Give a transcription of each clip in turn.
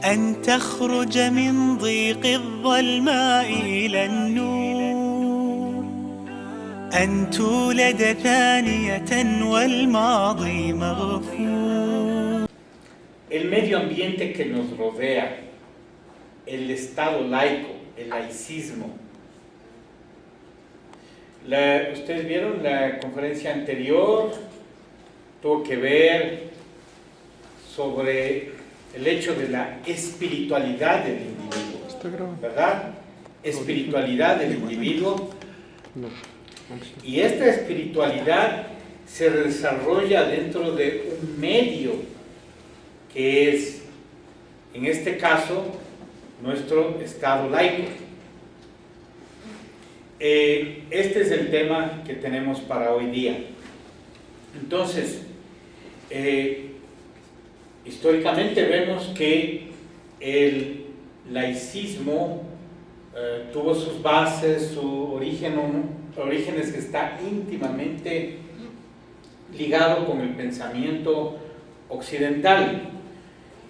أن تخرج من ضيق الظلماء إلى النور، أن تولد ثانية والماضي مغفور. El medio ambiente que nos rodea, el Estado laico, el laicismo. Ustedes vieron la conferencia anterior, tuvo que ver sobre el hecho de la espiritualidad del individuo, ¿verdad? Espiritualidad del individuo. Y esta espiritualidad se desarrolla dentro de un medio que es, en este caso, nuestro Estado laico. Este es el tema que tenemos para hoy día. Entonces, históricamente vemos que el laicismo tuvo sus bases, su orígenes que está íntimamente ligado con el pensamiento occidental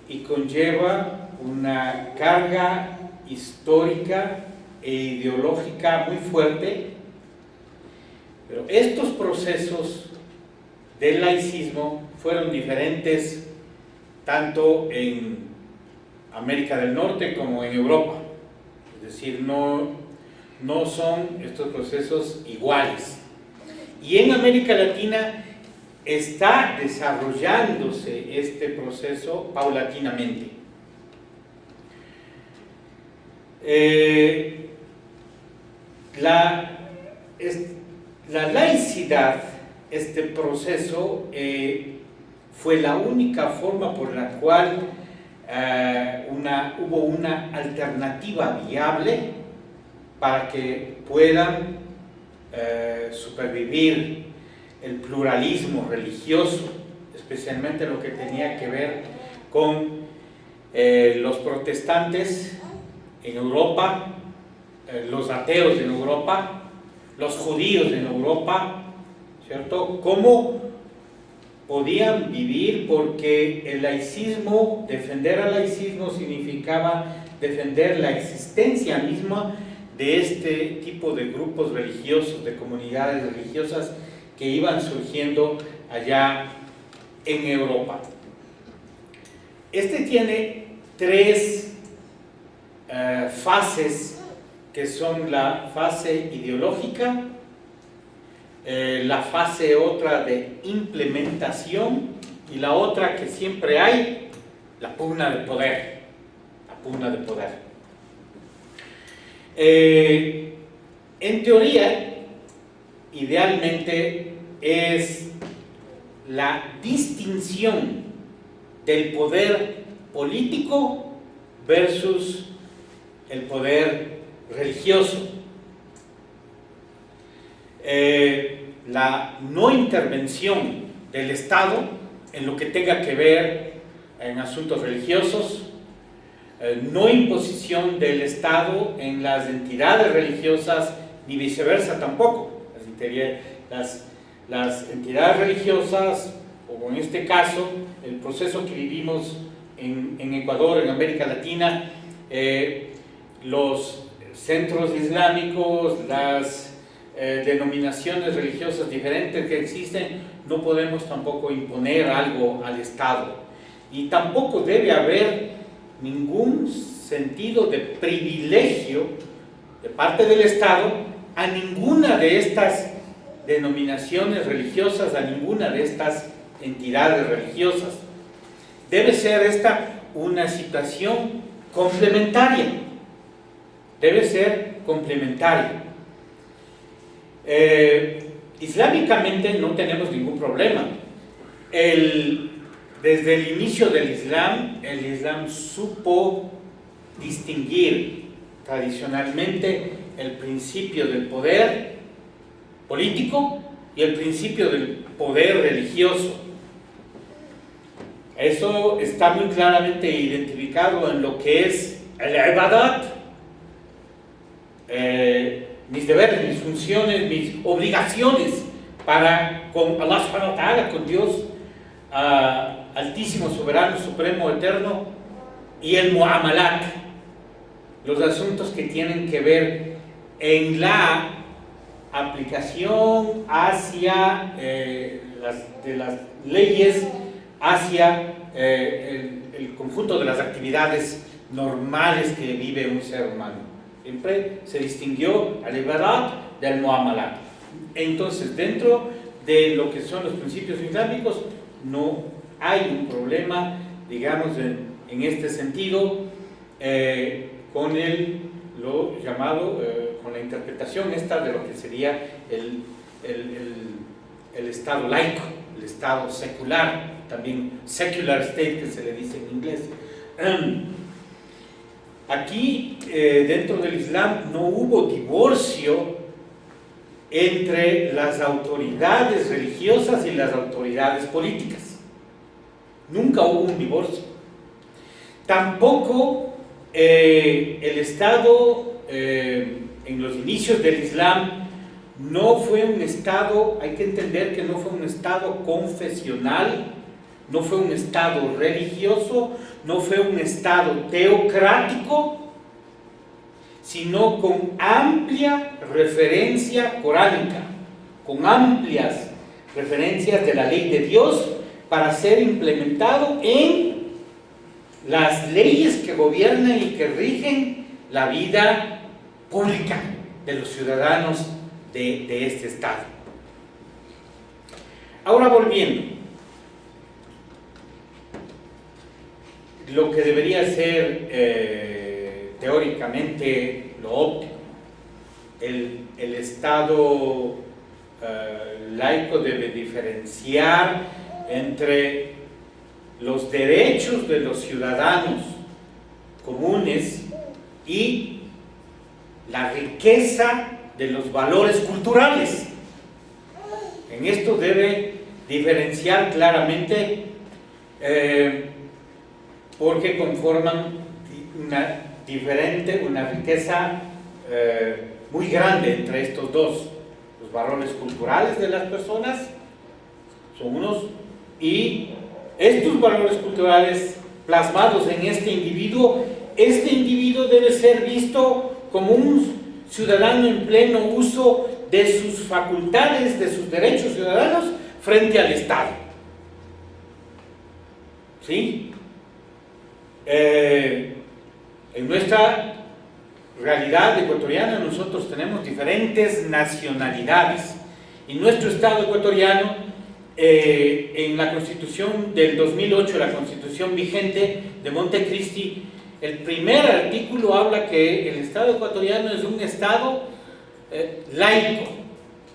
y conlleva una carga histórica e ideológica muy fuerte, pero estos procesos del laicismo fueron diferentes tanto en América del Norte como en Europa, es decir, no son estos procesos iguales. Y en América Latina está desarrollándose este proceso paulatinamente. La laicidad, este proceso, fue la única forma por la cual hubo una alternativa viable para que puedan supervivir el pluralismo religioso, especialmente lo que tenía que ver con los protestantes en Europa, los ateos en Europa, los judíos en Europa, ¿cierto? ¿Cómo podían vivir? Porque el laicismo, defender al laicismo significaba defender la existencia misma de este tipo de grupos religiosos, de comunidades religiosas que iban surgiendo allá en Europa. Este tiene tres fases, que son la fase ideológica, la fase otra de implementación y la otra que siempre hay, la pugna de poder. La pugna de poder. En teoría, idealmente es la distinción del poder político versus el poder religioso. La no intervención del Estado en lo que tenga que ver en asuntos religiosos, no imposición del Estado en las entidades religiosas, ni viceversa tampoco. Las entidades religiosas, o en este caso, el proceso que vivimos en Ecuador, en América Latina, los centros islámicos, las denominaciones religiosas diferentes que existen, no podemos tampoco imponer algo al Estado. Y tampoco debe haber ningún sentido de privilegio de parte del Estado a ninguna de estas denominaciones religiosas, a ninguna de estas entidades religiosas. Debe ser esta una situación complementaria. Debe ser complementaria. Islámicamente no tenemos ningún problema. Desde el inicio del Islam, el Islam supo distinguir tradicionalmente el principio del poder político y el principio del poder religioso. Eso está muy claramente identificado en lo que es el ibadat, mis deberes, mis funciones, mis obligaciones para con Allah subhanahu wa ta'ala, con Dios altísimo, soberano, supremo, eterno, y el muamalat, los asuntos que tienen que ver en la aplicación hacia de las leyes, hacia el conjunto de las actividades normales que vive un ser humano. Siempre se distinguió al ibadat del muamalat. Entonces, dentro de lo que son los principios islámicos, no hay un problema, digamos, en este sentido, con lo llamado, con la interpretación esta de lo que sería el Estado laico, el Estado secular, también secular state que se le dice en inglés. Aquí, dentro del Islam, no hubo divorcio entre las autoridades religiosas y las autoridades políticas. Nunca hubo un divorcio. Tampoco el Estado, en los inicios del Islam, no fue un Estado, hay que entender que no fue un Estado confesional, no fue un Estado religioso, no fue un Estado teocrático, sino con amplia referencia coránica, con amplias referencias de la ley de Dios para ser implementado en las leyes que gobiernan y que rigen la vida pública de los ciudadanos de este Estado. Ahora volviendo, lo que debería ser teóricamente lo óptimo, el Estado laico debe diferenciar entre los derechos de los ciudadanos comunes y la riqueza de los valores culturales. En esto debe diferenciar claramente, porque conforman una riqueza muy grande entre estos dos. Los valores culturales de las personas son unos, y estos valores culturales plasmados en este individuo debe ser visto como un ciudadano en pleno uso de sus facultades, de sus derechos ciudadanos frente al Estado. ¿Sí? En nuestra realidad ecuatoriana nosotros tenemos diferentes nacionalidades, y nuestro Estado ecuatoriano, en la Constitución del 2008, la Constitución vigente de Montecristi, el primer artículo habla que el Estado ecuatoriano es un Estado laico,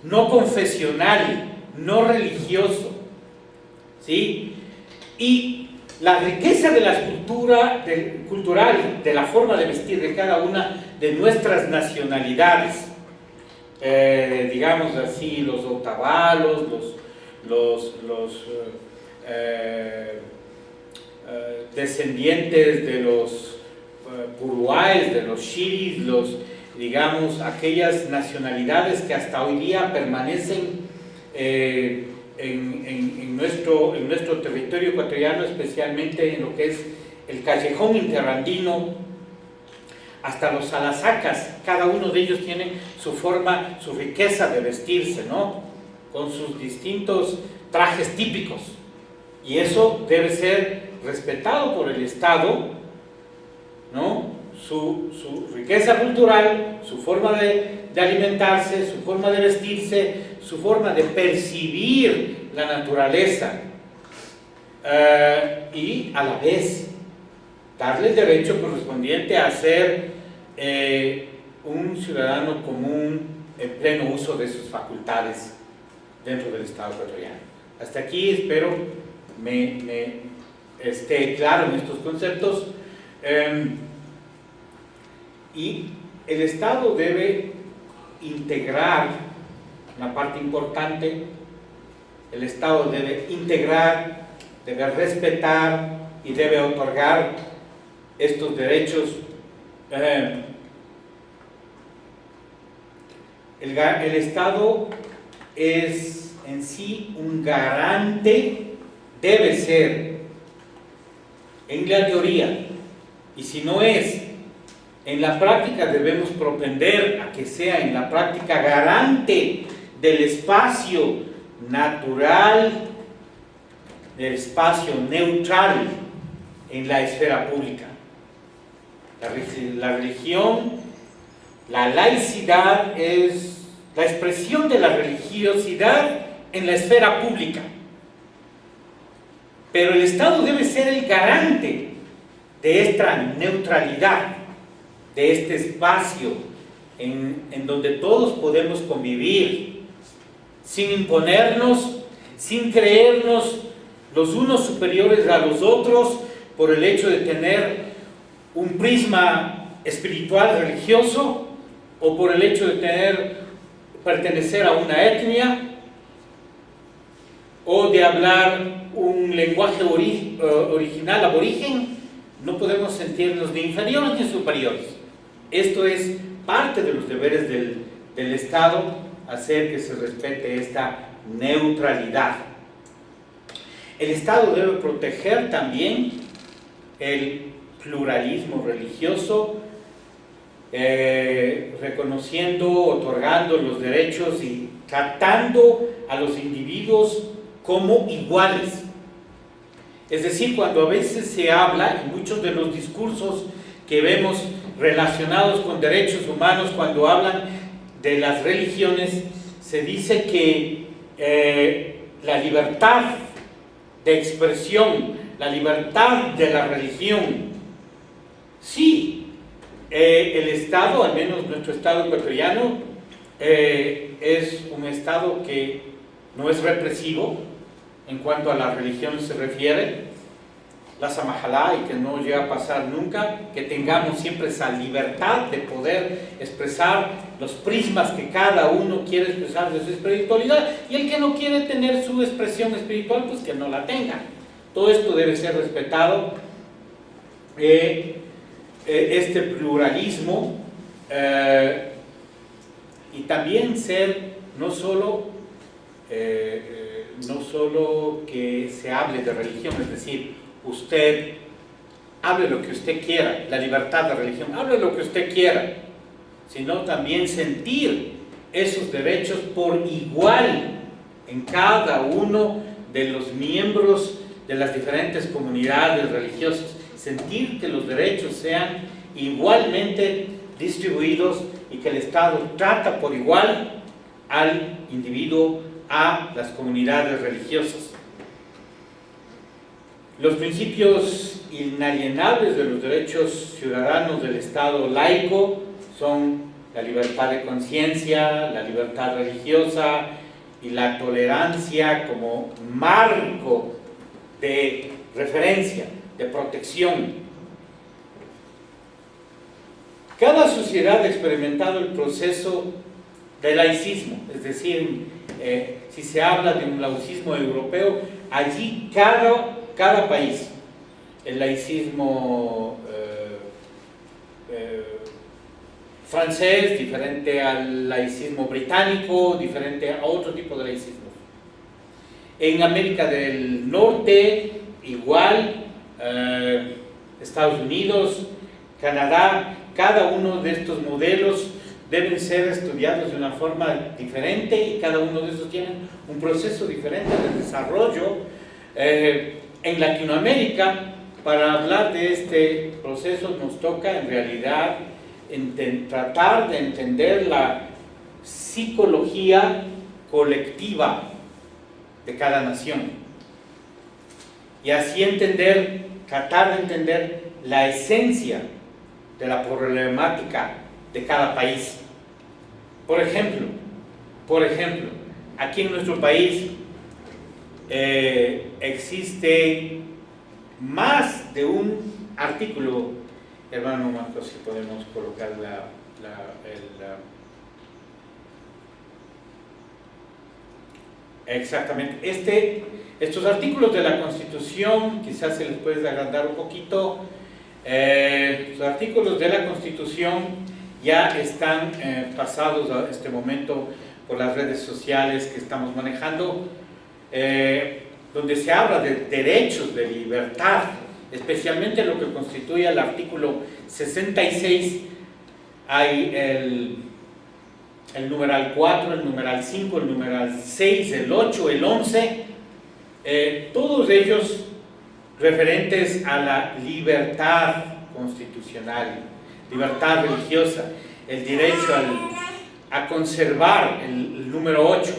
no confesional, no religioso, ¿sí? Y la riqueza de la cultural, de la forma de vestir de cada una de nuestras nacionalidades, digamos así, los otavalos, los descendientes de los puruáes, de los shiris, digamos, aquellas nacionalidades que hasta hoy día permanecen en nuestro territorio ecuatoriano, especialmente en lo que es el callejón interandino, hasta los salasacas. Cada uno de ellos tiene su forma, su riqueza de vestirse, ¿no? Con sus distintos trajes típicos, y eso debe ser respetado por el Estado, ¿no? Su riqueza cultural, su forma de alimentarse, su forma de vestirse, su forma de percibir la naturaleza, y a la vez darle el derecho correspondiente a ser un ciudadano común en pleno uso de sus facultades dentro del Estado ecuatoriano. Hasta aquí espero me esté claro en estos conceptos. Y el Estado debe integrar una parte importante. El Estado debe integrar, debe respetar y debe otorgar estos derechos. El Estado es en sí un garante, debe ser, en la teoría, Y si no es en la práctica, debemos propender a que sea en la práctica garante del espacio natural, del espacio neutral en la esfera pública. La religión, la laicidad es la expresión de la religiosidad en la esfera pública. Pero el Estado debe ser el garante de esta neutralidad, de este espacio en donde todos podemos convivir, sin imponernos, sin creernos los unos superiores a los otros por el hecho de tener un prisma espiritual religioso o por el hecho de pertenecer a una etnia o de hablar un lenguaje original aborigen. No podemos sentirnos ni inferiores ni superiores. Esto es parte de los deberes del Estado, hacer que se respete esta neutralidad. El Estado debe proteger también el pluralismo religioso, reconociendo, otorgando los derechos y tratando a los individuos como iguales. Es decir, cuando a veces se habla, en muchos de los discursos que vemos relacionados con derechos humanos, cuando hablan de las religiones, se dice que la libertad de expresión, la libertad de la religión, sí, el Estado, al menos nuestro Estado ecuatoriano, es un Estado que no es represivo en cuanto a la religión se refiere, la samajalá, y que no llega a pasar nunca, que tengamos siempre esa libertad de poder expresar los prismas que cada uno quiere expresar de su espiritualidad, y el que no quiere tener su expresión espiritual, pues que no la tenga. Todo esto debe ser respetado, este pluralismo, y también ser no solo que se hable de religión, es decir, usted hable lo que usted quiera, la libertad de religión, hable lo que usted quiera, sino también sentir esos derechos por igual en cada uno de los miembros de las diferentes comunidades religiosas, sentir que los derechos sean igualmente distribuidos y que el Estado trata por igual al individuo, a las comunidades religiosas. Los principios inalienables de los derechos ciudadanos del Estado laico son la libertad de conciencia, la libertad religiosa y la tolerancia como marco de referencia, de protección. Cada sociedad ha experimentado el proceso del laicismo, es decir, si se habla de un laicismo europeo, allí cada país, el laicismo francés, diferente al laicismo británico, diferente a otro tipo de laicismo. En América del Norte, igual, Estados Unidos, Canadá, cada uno de estos modelos deben ser estudiados de una forma diferente y cada uno de esos tiene un proceso diferente de desarrollo. En Latinoamérica, para hablar de este proceso, nos toca en realidad tratar de entender la psicología colectiva de cada nación y así tratar de entender la esencia de la problemática de cada país. Por ejemplo, aquí en nuestro país existe más de un artículo. Hermano Marcos, si podemos colocar exactamente, estos artículos de la Constitución, quizás se les puede agrandar un poquito. Los artículos de la Constitución ya están pasados a este momento por las redes sociales que estamos manejando, donde se habla de derechos, de libertad, especialmente lo que constituye el artículo 66, hay el numeral 4, el numeral 5, el numeral 6, el 8, el 11, todos ellos referentes a la libertad constitucional, libertad religiosa, el derecho a conservar, el número 8,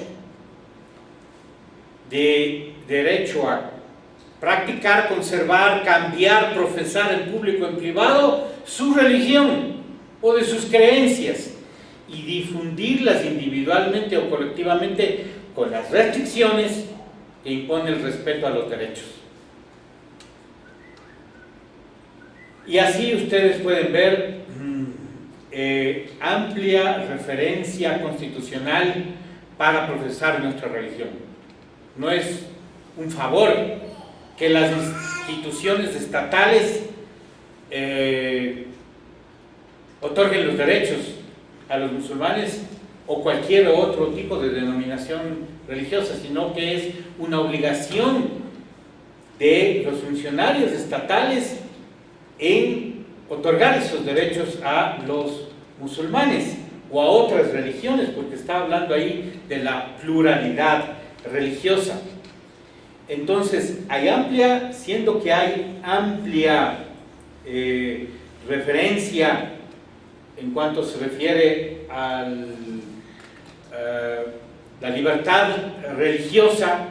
de derecho a practicar, conservar, cambiar, profesar en público, en privado, su religión o de sus creencias y difundirlas individualmente o colectivamente con las restricciones que impone el respeto a los derechos. Y así ustedes pueden ver amplia referencia constitucional para profesar nuestra religión. No es un favor que las instituciones estatales otorguen los derechos a los musulmanes o cualquier otro tipo de denominación religiosa, sino que es una obligación de los funcionarios estatales en otorgar esos derechos a los musulmanes o a otras religiones, porque está hablando ahí de la pluralidad religiosa. Entonces, siendo que hay amplia referencia en cuanto se refiere a la libertad religiosa,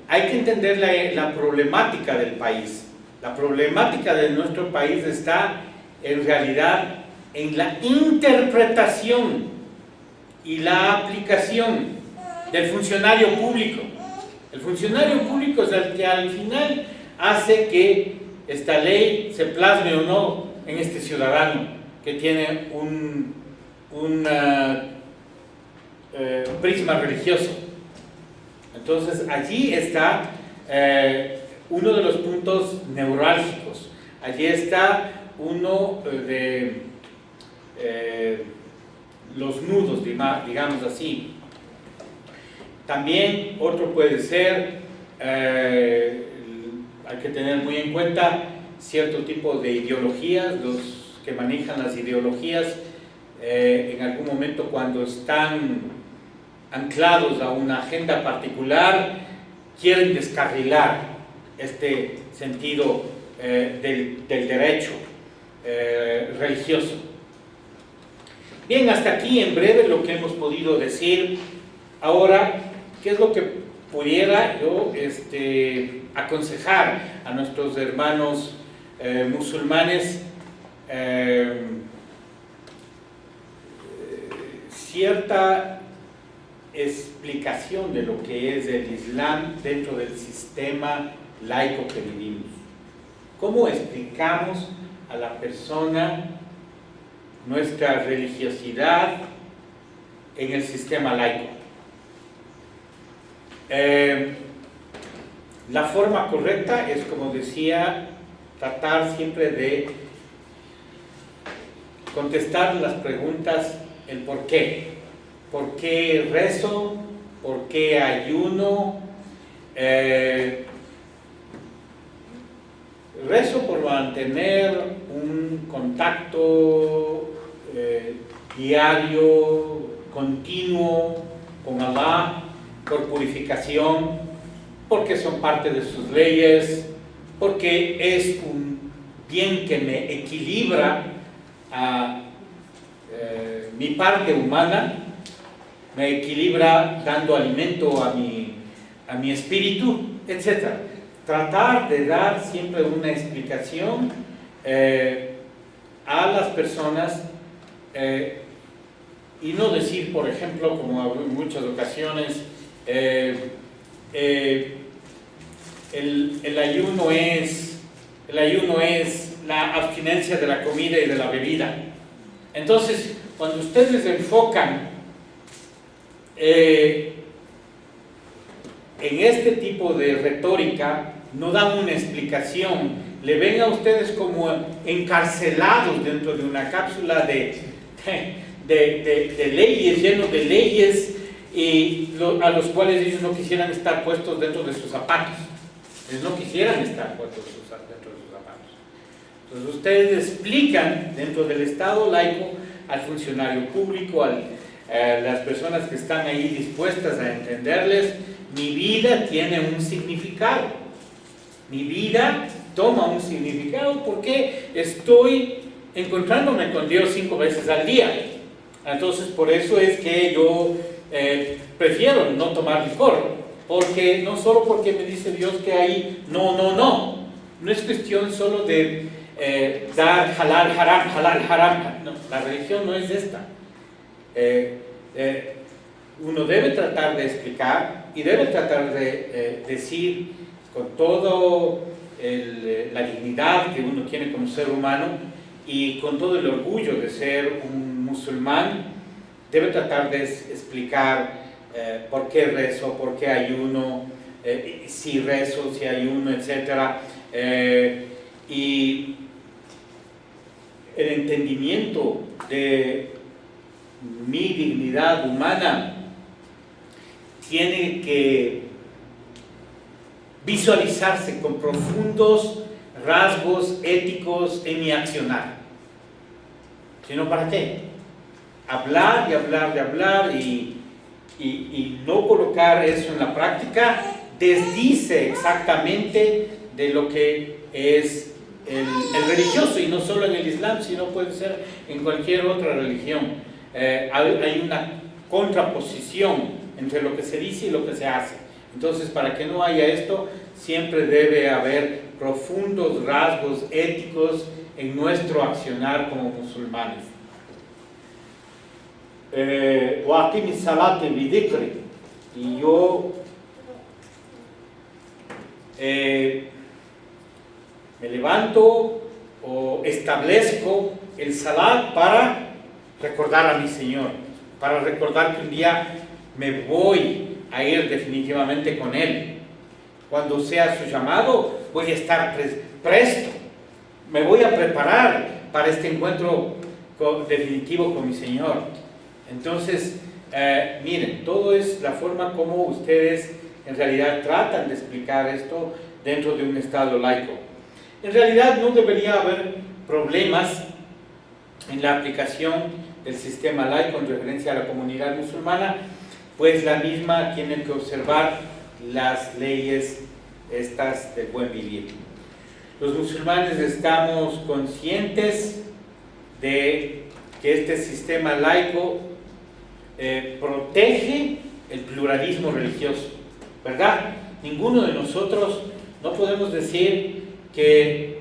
hay que entender la problemática del país. La problemática de nuestro país está en realidad en la interpretación y la aplicación del funcionario público. El funcionario público es el que al final hace que esta ley se plasme o no en este ciudadano que tiene un prisma religioso. Entonces allí está uno de los puntos neurálgicos, allí está uno de los nudos, digamos así. También otro puede ser, hay que tener muy en cuenta cierto tipo de ideologías. Los que manejan las ideologías en algún momento, cuando están anclados a una agenda particular, quieren descarrilar este sentido del derecho religioso. Bien, hasta aquí en breve lo que hemos podido decir. Ahora, ¿qué es lo que pudiera yo aconsejar a nuestros hermanos musulmanes? Cierta explicación de lo que es el Islam dentro del sistema laico que vivimos. ¿Cómo explicamos a la persona nuestra religiosidad en el sistema laico? La forma correcta es, como decía, tratar siempre de contestar las preguntas, el por qué. ¿Por qué rezo? ¿Por qué ayuno? Rezo por mantener un contacto diario, continuo con Allah, por purificación, porque son parte de sus leyes, porque es un bien que me equilibra a mi parte humana, me equilibra dando alimento a mi espíritu, etc. Tratar de dar siempre una explicación a las personas y no decir, por ejemplo, como en muchas ocasiones, el ayuno es la abstinencia de la comida y de la bebida. Entonces, cuando ustedes enfocan en este tipo de retórica, no dan una explicación, le ven a ustedes como encarcelados dentro de una cápsula de leyes, lleno de leyes, y a los cuales ellos no quisieran estar puestos dentro de sus zapatos. Ellos no quisieran estar puestos dentro de sus zapatos. Entonces ustedes explican dentro del Estado laico al funcionario público, a las personas que están ahí dispuestas a entenderles: mi vida tiene un significado, mi vida toma un significado porque estoy encontrándome con Dios 5 veces al día. Entonces por eso es que yo prefiero no tomar licor, porque no solo porque me dice Dios que ahí no es cuestión solo de dar halal haram, no, la religión no es esta. Uno debe tratar de explicar y debe tratar de decir con todo la dignidad que uno tiene como ser humano y con todo el orgullo de ser un musulmán, debe tratar de explicar por qué rezo, por qué ayuno, si rezo, si ayuno, etc. Y el entendimiento de mi dignidad humana tiene que visualizarse con profundos rasgos éticos en mi accionar. Si no, ¿para qué? Hablar y hablar y hablar y no colocar eso en la práctica desdice exactamente de lo que es el religioso, y no solo en el Islam, sino puede ser en cualquier otra religión. Hay una contraposición entre lo que se dice y lo que se hace. Entonces, para que no haya esto, siempre debe haber profundos rasgos éticos en nuestro accionar como musulmanes. Y yo me levanto o establezco el salat para recordar a mi Señor, para recordar que un día me voy a ir definitivamente con Él. Cuando sea su llamado, voy a estar presto, me voy a preparar para este encuentro definitivo con mi Señor. Entonces, miren, todo es la forma como ustedes en realidad tratan de explicar esto dentro de un Estado laico. En realidad no debería haber problemas en la aplicación del sistema laico en referencia a la comunidad musulmana, pues la misma tiene que observar las leyes estas del buen vivir. Los musulmanes estamos conscientes de que este sistema laico protege el pluralismo religioso, ¿verdad? Ninguno de nosotros no podemos decir que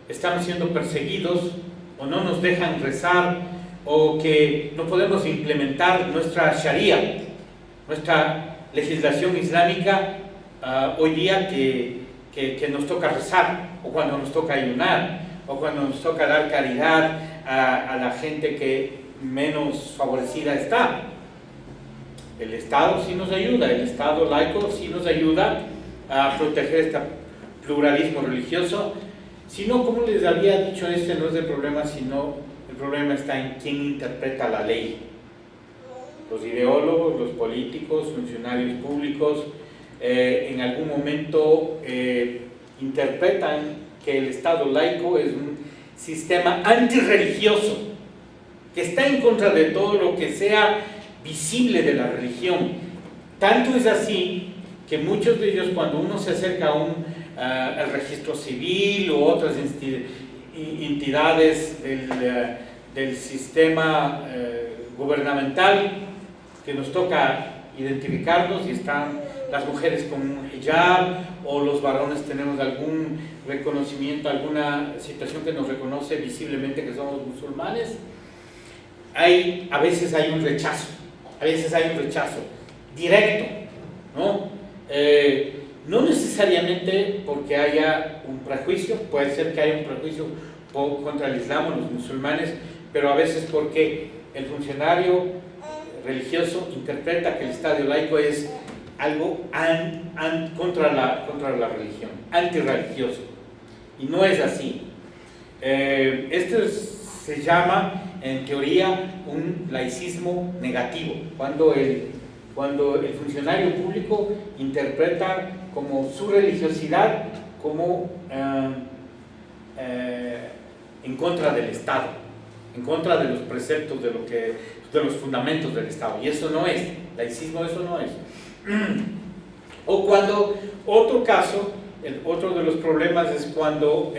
estamos siendo perseguidos o no nos dejan rezar o que no podemos implementar nuestra sharia, nuestra legislación islámica hoy día que nos toca rezar, o cuando nos toca ayunar, o cuando nos toca dar caridad a la gente que menos favorecida está. El Estado sí nos ayuda, el Estado laico sí nos ayuda a proteger este pluralismo religioso. Si no, como les había dicho, este no es el problema, sino el problema está en quién interpreta la ley. Los ideólogos, los políticos, funcionarios públicos, en algún momento interpretan que el Estado laico es un sistema antirreligioso, que está en contra de todo lo que sea visible de la religión. Tanto es así que muchos de ellos, cuando uno se acerca al registro civil u otras entidades del sistema gubernamental, que nos toca identificarnos y están las mujeres con un hijab o los varones tenemos algún reconocimiento, alguna situación que nos reconoce visiblemente que somos musulmanes, a veces hay un rechazo, directo, ¿no? No necesariamente porque haya un prejuicio, puede ser que haya un prejuicio contra el Islam o los musulmanes, pero a veces porque el funcionario religioso interpreta que el Estado laico es algo contra la religión, antirreligioso, y no es así. Esto se llama en teoría, un laicismo negativo, cuando el funcionario público interpreta como su religiosidad como en contra del Estado, en contra de los preceptos de los fundamentos del Estado, y eso no es laicismo, eso no es. O cuando, otro caso, otro de los problemas es cuando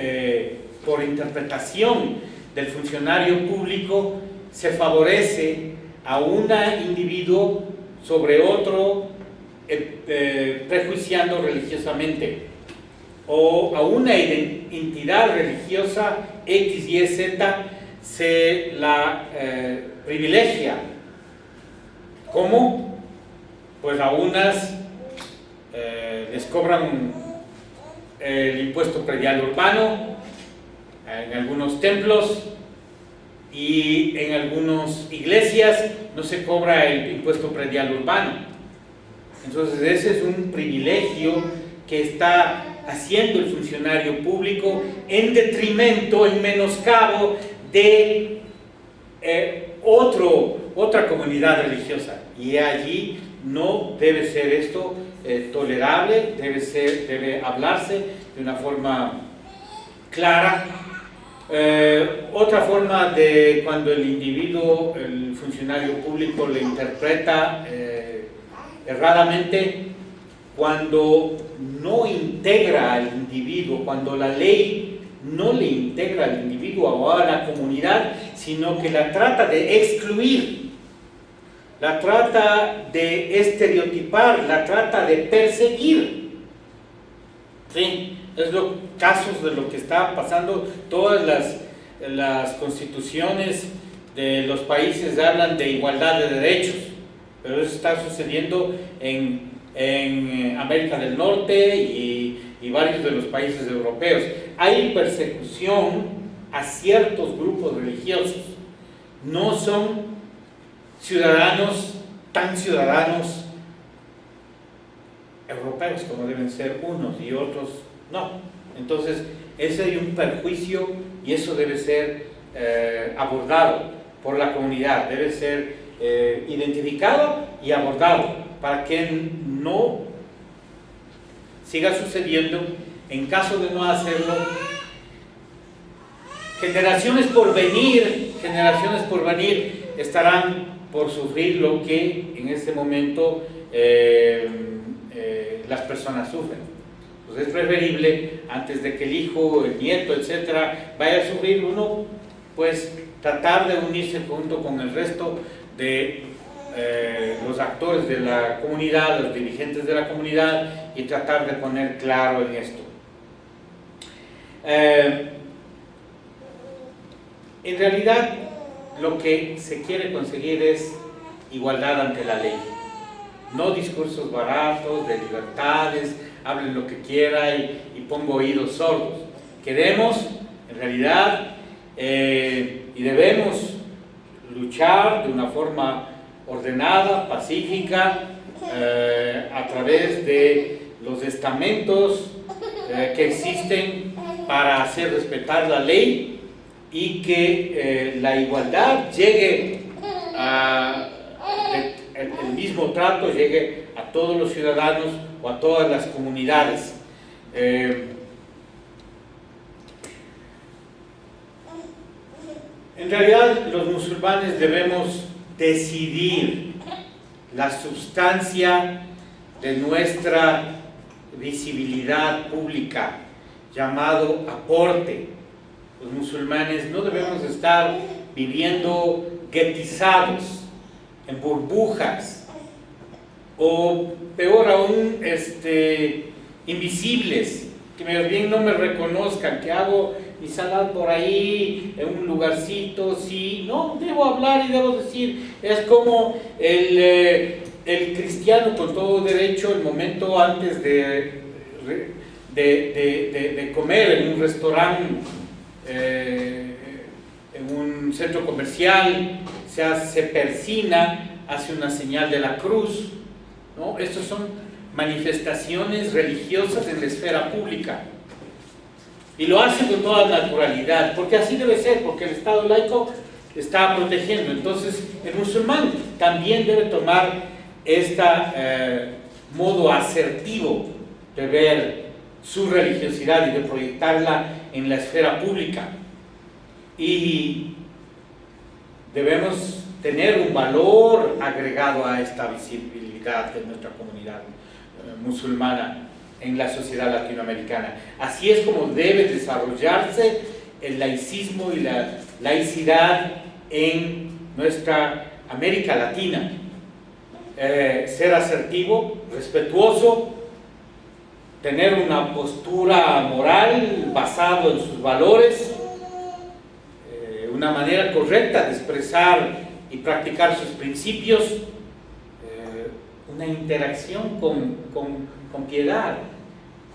por interpretación del funcionario público se favorece a un individuo sobre otro, prejuiciando religiosamente, o a una entidad religiosa X, Y, Z se la privilegia. ¿Cómo? Pues a unas les cobran el impuesto predial urbano en algunos templos, y en algunas iglesias no se cobra el impuesto predial urbano. Entonces ese es un privilegio que está haciendo el funcionario público en detrimento, en menoscabo de otra comunidad religiosa, y allí no debe ser esto tolerable, debe hablarse de una forma clara. Otra forma de cuando el individuo, el funcionario público, le interpreta erradamente, cuando no integra al individuo, cuando la ley no le integra al individuo o a la comunidad, sino que la trata de excluir, la trata de estereotipar, la trata de perseguir. ¿Sí? Es casos de lo que está pasando. Todas las constituciones de los países hablan de igualdad de derechos, pero eso está sucediendo en América del Norte y varios de los países europeos. Hay persecución a ciertos grupos religiosos. No son tan ciudadanos europeos como deben ser unos, y otros no. Entonces ese hay un perjuicio, y eso debe ser abordado por la comunidad, debe ser identificado y abordado para que no siga sucediendo. En caso de no hacerlo, generaciones por venir estarán por sufrir lo que en este momento las personas sufren. Pues es preferible, antes de que el hijo, el nieto, etcétera, vaya a sufrir, uno pues tratar de unirse junto con el resto de los actores de la comunidad, los dirigentes de la comunidad, y tratar de poner claro en esto. En realidad lo que se quiere conseguir es igualdad ante la ley, no discursos baratos de libertades, hablen lo que quiera y pongo oídos sordos. Queremos, en realidad, y debemos luchar de una forma ordenada, pacífica, a través de los estamentos que existen para hacer respetar la ley, y que la igualdad llegue el mismo trato llegue a todos los ciudadanos o a todas las comunidades. En realidad, los musulmanes debemos decidir la sustancia de nuestra visibilidad pública, llamado aporte. Los musulmanes no debemos estar viviendo guetizados, en burbujas, o peor aún, invisibles, que más bien no me reconozcan, que hago mi salat por ahí, en un lugarcito, sí, no, debo hablar y debo decir. Es como el cristiano con todo derecho, el momento antes de comer en un restaurante, en un centro comercial, se persina, hace una señal de la cruz, ¿no? Estas son manifestaciones religiosas en la esfera pública, y lo hace con toda naturalidad, porque así debe ser, porque el Estado laico está protegiendo. Entonces, el musulmán también debe tomar este modo asertivo de ver su religiosidad y de proyectarla en la esfera pública. Y debemos tener un valor agregado a esta visibilidad de nuestra comunidad musulmana en la sociedad latinoamericana. Así es como debe desarrollarse el laicismo y la laicidad en nuestra América Latina. Ser asertivo, respetuoso, tener una postura moral basada en sus valores, una manera correcta de expresar y practicar sus principios, una interacción con piedad,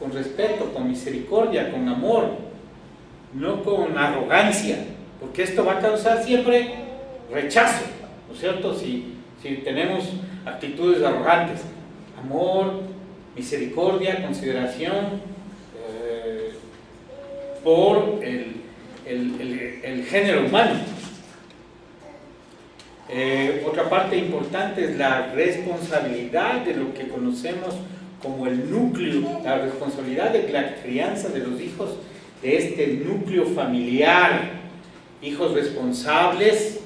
con respeto, con misericordia, con amor, no con arrogancia, porque esto va a causar siempre rechazo, ¿no es cierto? Si tenemos actitudes arrogantes, amor, misericordia, consideración por el género humano. Otra parte importante es la responsabilidad de lo que conocemos como el núcleo, la responsabilidad de la crianza de los hijos, de este núcleo familiar. Hijos responsables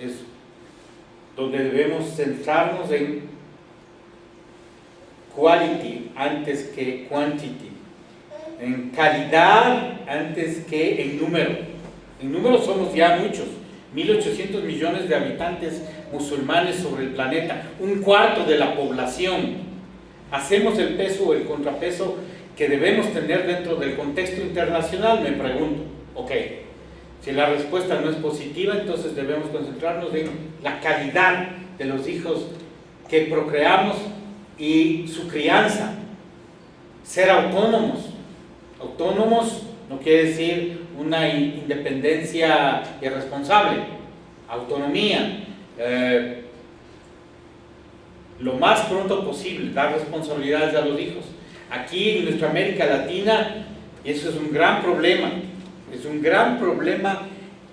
es donde debemos centrarnos en quality antes que quantity, en calidad antes que en número. En número somos ya muchos, 1.800 millones de habitantes musulmanes sobre el planeta, un cuarto de la población. ¿Hacemos el peso o el contrapeso que debemos tener dentro del contexto internacional? Me pregunto. Ok, si la respuesta no es positiva, entonces debemos concentrarnos en la calidad de los hijos que procreamos y su crianza. Ser autónomos. Autónomos no quiere decir una independencia irresponsable. Autonomía. Lo más pronto posible, dar responsabilidades a los hijos. Aquí en nuestra América Latina, eso es un gran problema. Es un gran problema,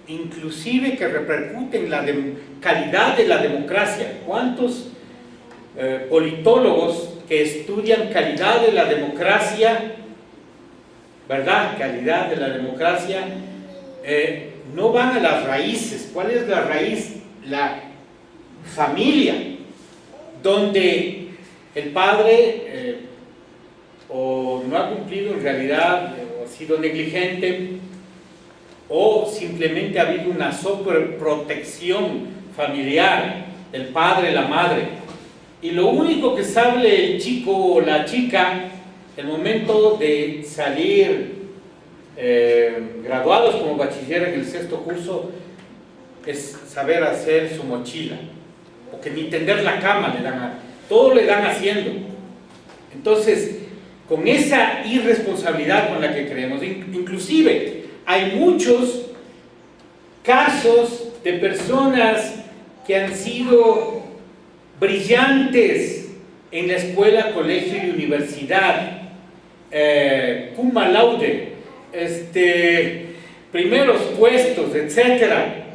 inclusive que repercute en la calidad de la democracia. ¿Cuántos politólogos que estudian calidad de la democracia, verdad, calidad de la democracia, no van a las raíces? ¿Cuál es la raíz? La familia, donde el padre o no ha cumplido en realidad, o ha sido negligente, o simplemente ha habido una sobreprotección familiar del padre, la madre, y lo único que sabe el chico o la chica el momento de salir graduados como bachiller en el 6º curso es saber hacer su mochila, porque ni tender la cama le dan, todo le dan haciendo. Entonces, con esa irresponsabilidad con la que creemos, inclusive hay muchos casos de personas que han sido brillantes en la escuela, colegio y universidad, cum laude, primeros puestos, etcétera,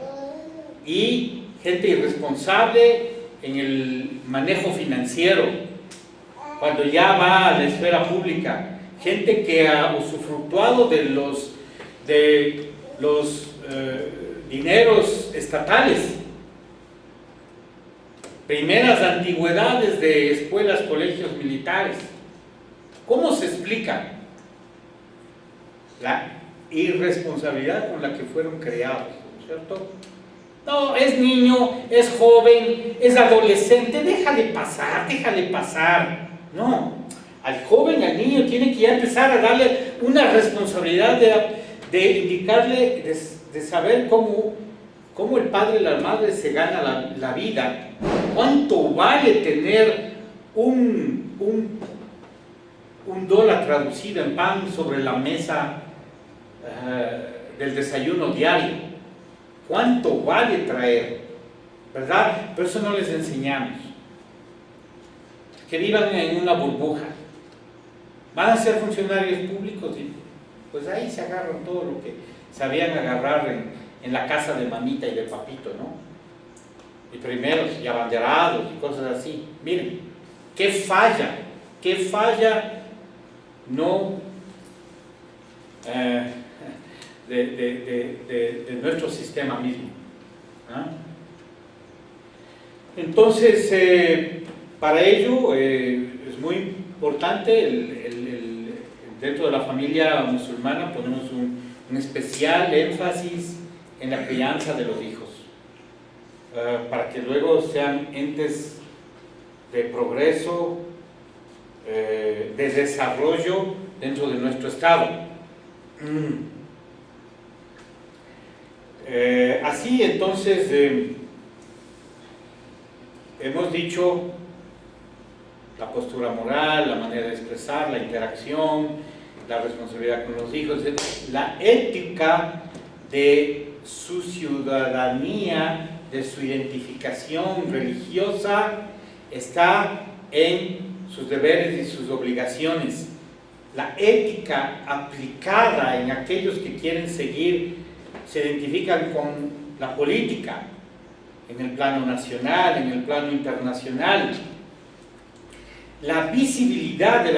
y gente irresponsable en el manejo financiero, cuando ya va a la esfera pública, gente que ha usufructuado de los dineros estatales, primeras antigüedades de escuelas, colegios militares. ¿Cómo se explica la irresponsabilidad con la que fueron creados? ¿Cierto? No, es niño, es joven, es adolescente, déjale pasar. No, al joven, al niño tiene que ya empezar a darle una responsabilidad de indicarle, de saber cómo el padre y la madre se gana la vida, cuánto vale tener un dólar traducido en pan sobre la mesa del desayuno diario, cuánto vale traer, ¿verdad? Pero eso no les enseñamos. Que vivan en una burbuja, van a ser funcionarios públicos y pues ahí se agarran todo lo que sabían agarrar en la casa de mamita y de papito, ¿no? Y primeros, y abanderados, y cosas así. Miren, qué falla no de nuestro sistema mismo, ¿ah? Entonces, para ello es muy importante, dentro de la familia musulmana ponemos un especial énfasis en la crianza de los hijos, para que luego sean entes de progreso, de desarrollo dentro de nuestro Estado. Así entonces, hemos dicho la postura moral, la manera de expresar, la interacción, la responsabilidad con los hijos, la ética de su ciudadanía, de su identificación religiosa, está en sus deberes y sus obligaciones. La ética aplicada en aquellos que quieren seguir, se identifican con la política, en el plano nacional, en el plano internacional. La visibilidad de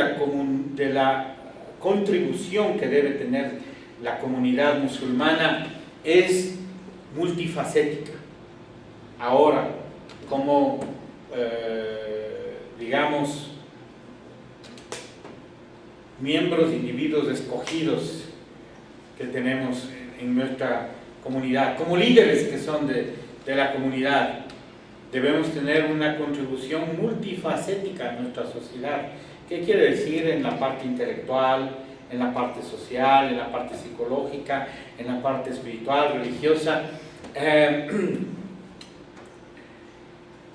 la contribución que debe tener la comunidad musulmana es multifacética. Ahora, como digamos, miembros, individuos escogidos que tenemos en nuestra comunidad, como líderes que son de la comunidad, debemos tener una contribución multifacética en nuestra sociedad. ¿Qué quiere decir? En la parte intelectual, en la parte social, en la parte psicológica, en la parte espiritual, religiosa.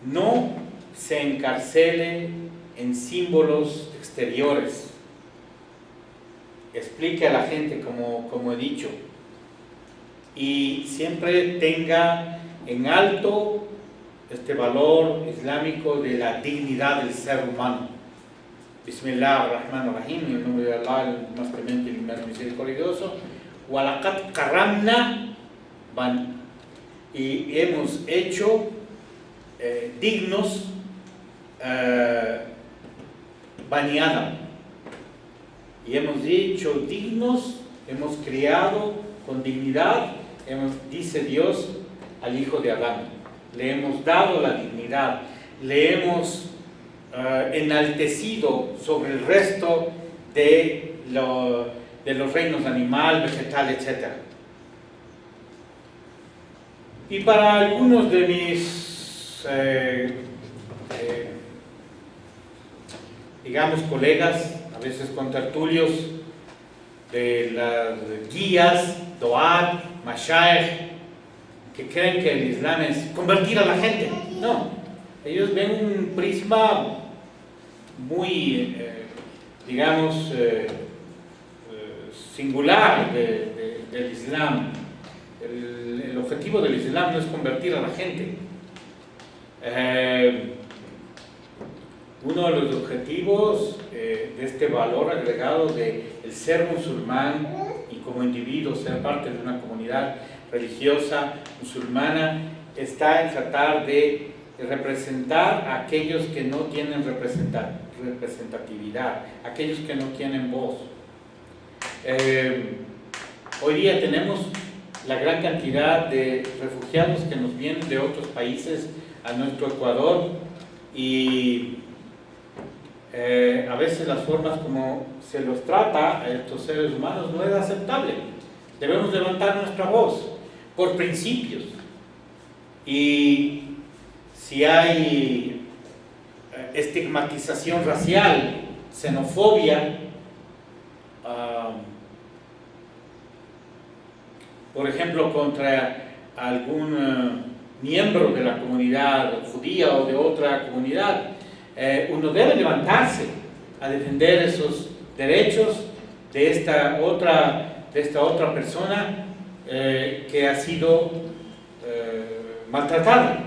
No se encarcele en símbolos exteriores. Explique a la gente, como he dicho, y siempre tenga en alto este valor islámico de la dignidad del ser humano. Bismillah ar-Rahman ar-Rahim, en el nombre de Allah, el más clemente y el más misericordioso. Walaqad karramna, y hemos hecho dignos Bani Adam, y hemos dicho dignos, hemos criado con dignidad, dice Dios, al hijo de Adán. Le hemos dado la dignidad, le hemos enaltecido sobre el resto de los reinos animal, vegetal, etc. Y para algunos de mis digamos colegas, a veces contertulios de las guías, Doat, Mashaykh, que creen que el Islam es convertir a la gente. No, ellos ven un prisma muy, digamos, singular del Islam. El objetivo del Islam no es convertir a la gente. Uno de los objetivos de este valor agregado de el ser musulmán y como individuo ser parte de una comunidad religiosa musulmana está en tratar de representar a aquellos que no tienen representatividad, aquellos que no tienen voz. Hoy día tenemos la gran cantidad de refugiados que nos vienen de otros países a nuestro Ecuador, y a veces las formas como se los trata a estos seres humanos no es aceptable. Debemos levantar nuestra voz por principios, y si hay estigmatización racial, xenofobia, por ejemplo contra algún miembro de la comunidad judía o de otra comunidad, uno debe levantarse a defender esos derechos de esta otra persona que ha sido maltratada.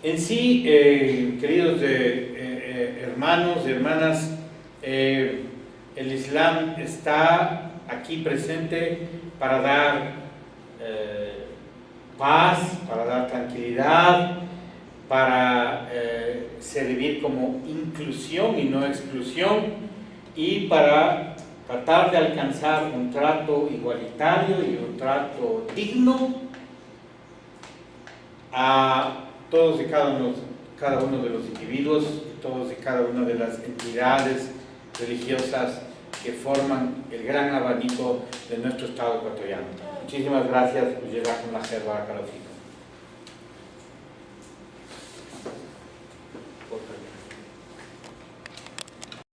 En sí, queridos hermanos y hermanas, el Islam está aquí presente para dar paz, para dar tranquilidad, para servir como inclusión y no exclusión, y para tratar de alcanzar un trato igualitario y un trato digno a todos y cada uno de los individuos, y todos y cada una de las entidades religiosas que forman el gran abanico de nuestro Estado ecuatoriano. Muchísimas gracias. Jazakumullah khair, barakallahu fikum.